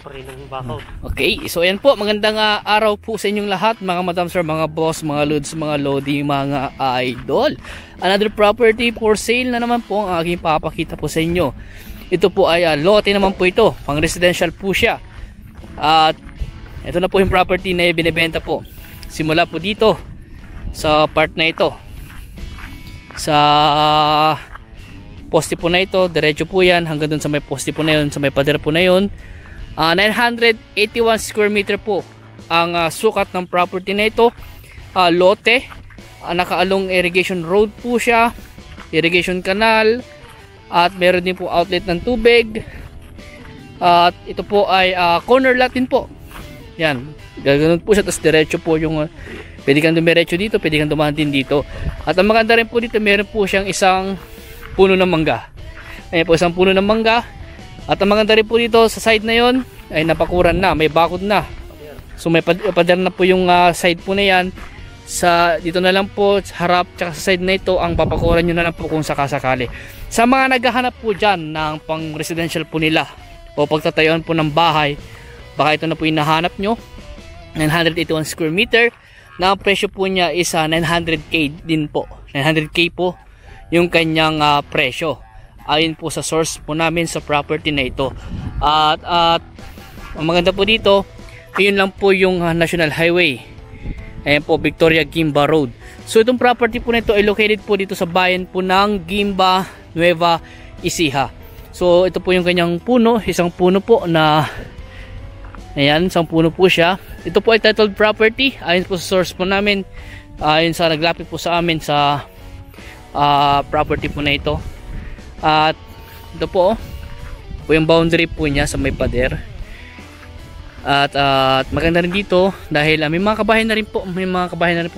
Parinang bakaw. Okay, so ayan po, magandang araw po sa inyong lahat, mga madam sir, mga boss, mga lods, mga lodi, mga idol. Another property for sale na naman po ang aking papakita po sa inyo. Ito po ay lote naman po ito, pang residential po siya. At ito na po yung property na binibenta po. Simula po dito sa part na ito, sa poste po na ito, diretso po yan hanggang dun sa may poste po na yun, sa may pader po na yun. 981 square meter po ang sukat ng property na ito. Lote, nakaalong irrigation road po siya, irrigation canal, at meron din po outlet ng tubig. At ito po ay corner lot din po. Yan, ganoon po siya, tapos diretso po yung pwede kang dumiretso dito, pwede kang dumaan din dito. At ang maganda rin po dito, meron po siyang isang puno ng mangga. Ayan po, isang puno ng mangga. At ang maganda rin po dito sa side na yon ay napakuran na, may bakod na. So may pader na po yung side po na yan. Sa dito na lang po sa harap tsaka sa side na ito, ang papakuran nyo na lang po kung sakasakali. Sa mga naghahanap po dyan ng pang residential po nila o pagtatayuan po ng bahay, baka ito na po yung nahanap nyo. 981 square meter na ang presyo po niya is 900k din po. 900k po yung kanyang presyo ayon po sa source po namin sa property na ito. At ang maganda po dito, yun lang po yung National Highway. Ayan po, Victoria Guimba Road. So itong property po na ito ay located po dito sa bayan po ng Guimba, Nueva Ecija. So ito po yung kanyang puno, isang puno po na, ayan, isang puno po siya. Ito po ay titled property ayon po sa source po namin, ayon sa naglapit po sa amin sa property po na ito. At ito po yung boundary po niya sa may pader. At maganda rin dito dahil may mga kabahay na rin po,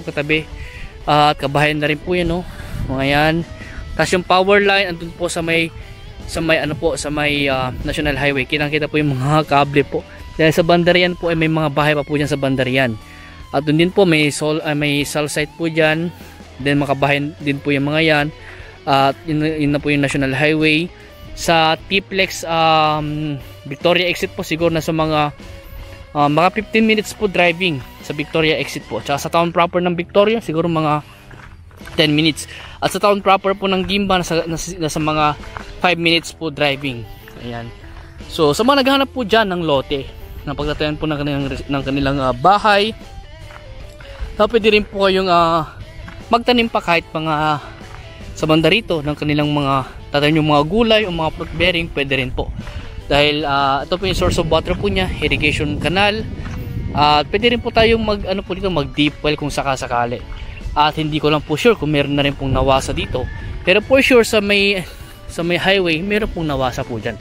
katabi. At kabahayan na rin po yan, no? Mga yan. Tapos yung power line andun po sa may ano po, sa may National Highway. Kitang-kita po yung mga kable po. Dahil sa bandarian po ay may mga bahay pa po diyan sa bandarian. At doon din po may cell site po diyan. Then makabahay din po yung mga yan. At yun na po yung National Highway. Sa T-Plex Victoria exit po, siguro na sa mga 15 minutes po driving sa Victoria exit po. Tsaka sa town proper ng Victoria, siguro mga 10 minutes. At sa town proper po ng Guimba, nasa mga 5 minutes po driving. Ayan. So sa mga naghahanap po dyan ng lote, ng pagtatayan po ng kanilang bahay, pwede rin po kayong magtanim pa kahit mga sa banda rito ng kanilang mga tatanim yung mga gulay o mga fruit bearing, pwede rin po. Dahil ito po yung source of water po niya, irrigation canal. At pwede rin po tayong mag deep well kung sakasakali. At hindi ko lang po sure kung meron na rin pong nawasa dito. Pero for sure sa may highway, meron pong nawasa po dyan.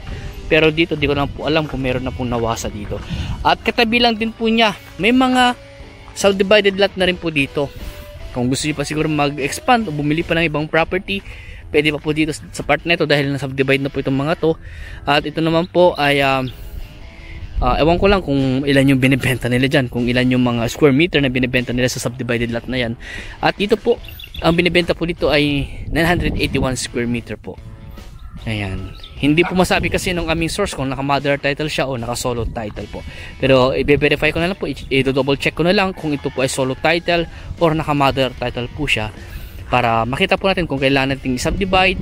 Pero dito di ko lang po alam kung meron na pong nawasa dito. At katabi lang din po niya, may mga subdivided lot na rin po dito. Kung gusto niyo pa siguro mag-expand o bumili pa ng ibang property, pwede pa po dito sa part na ito dahil na-subdivide na po itong mga to. At ito naman po ay ewan ko lang kung ilan yung binibenta nila dyan, kung ilan yung mga square meter na binibenta nila sa subdivided lot na yan. At dito po, ang binibenta po dito ay 981 square meter po. Ayan. Hindi po masabi kasi nung aming source kung naka-mother title siya o naka-solo title po. Pero i-verify ko na lang po, i-double check ko na lang kung ito po ay solo title or naka-mother title po siya. Para makita po natin kung kailangan natin i-subdivide,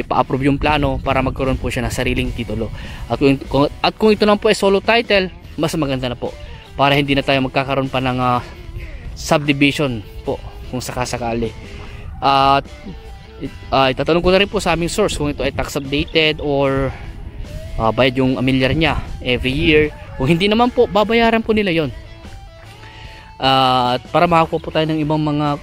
pa-approve yung plano para magkaroon po siya ng sariling titulo. At kung ito lang po ay solo title, mas maganda na po. Para hindi na tayo magkakaroon pa ng subdivision po kung sakasakali. At itatanong ko na rin po sa aming source kung ito ay tax updated or bayad yung amilyar niya every year. Kung hindi naman po, babayaran po nila yon. At para makakuha po tayo ng ibang mga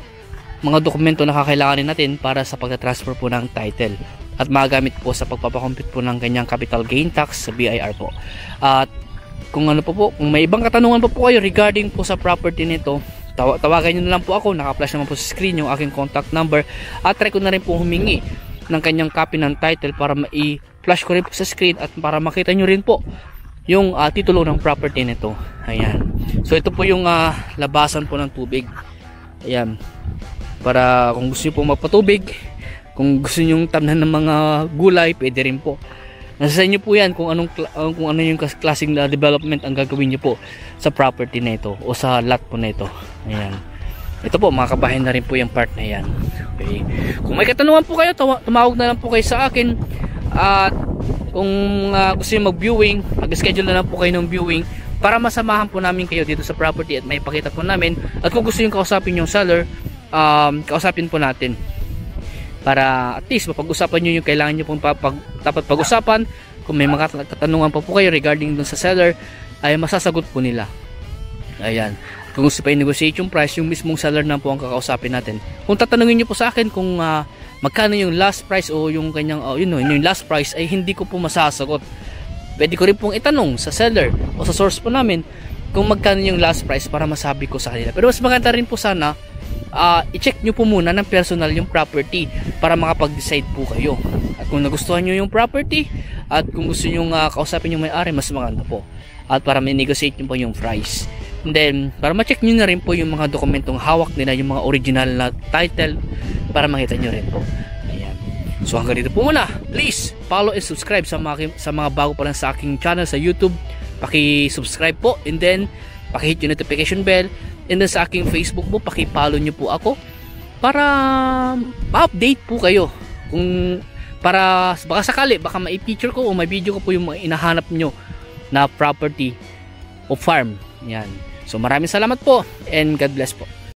dokumento na kakailanganin natin para sa pagta-transfer po ng title at magamit po sa pagpapakompute po ng kanyang capital gain tax sa BIR po. At kung ano po, kung may ibang katanungan po kayo regarding po sa property nito, tawagan nyo na lang po ako. Naka-flash naman po sa screen yung aking contact number. At try ko na rin po humingi ng kanyang copy ng title para i-flash ko rin po sa screen at para makita nyo rin po yung titulo ng property nito. Ayan. So ito po yung labasan po ng tubig. Ayan. Para kung gusto nyo po magpatubig, kung gusto nyo tamnan ng mga gulay, pwede rin po. Nasa sa inyo po yan kung kung ano yung klaseng development ang gagawin niyo po sa property na ito o sa lot po na ito. Ayan. Ito po, mga kabahay na rin po yung part na yan. Okay. Kung may katanungan po kayo, tumawag na lang po kayo sa akin. At kung gusto nyo mag-viewing, mag-schedule na lang po kayo ng viewing para masamahan po namin kayo dito sa property at may pakita po namin. At kung gusto nyo kausapin yung seller, kausapin po natin para at least mapag-usapan nyo yung kailangan nyo pong dapat pag-usapan. Kung may mga katanungan pa po kayo regarding dun sa seller, ay masasagot po nila. Ayan. Kung gusto pa i-negotiate yung price, yung mismong seller na po ang kakausapin natin. Kung tatanungin nyo po sa akin kung magkano yung last price o yung kanyang yung last price, ay hindi ko po masasagot. Pwede ko rin pong itanong sa seller o sa source po namin kung magkano yung last price para masabi ko sa kanila. Pero mas maganda rin po sana i-check nyo po muna ng personal yung property para makapag-decide po kayo. At kung nagustuhan nyo yung property at kung gusto nyo kausapin yung may-ari, mas maganda po. At para may negotiate nyo po yung price. And then, para ma-check nyo na rin po yung mga dokumentong hawak nila, yung mga original na title, para makita nyo rin po. Ayan. So hanggang dito po muna. Please, follow and subscribe sa mga bago pa lang sa aking channel sa YouTube. Paki-subscribe po. And then, paki-hit yung notification bell. And then sa aking Facebook po, paki-follow nyo po ako para ma-update po kayo. Para baka sakali, baka ma-feature ko o may video ko po yung mga inahanap nyo na property o farm. Yan. So maraming salamat po and God bless po.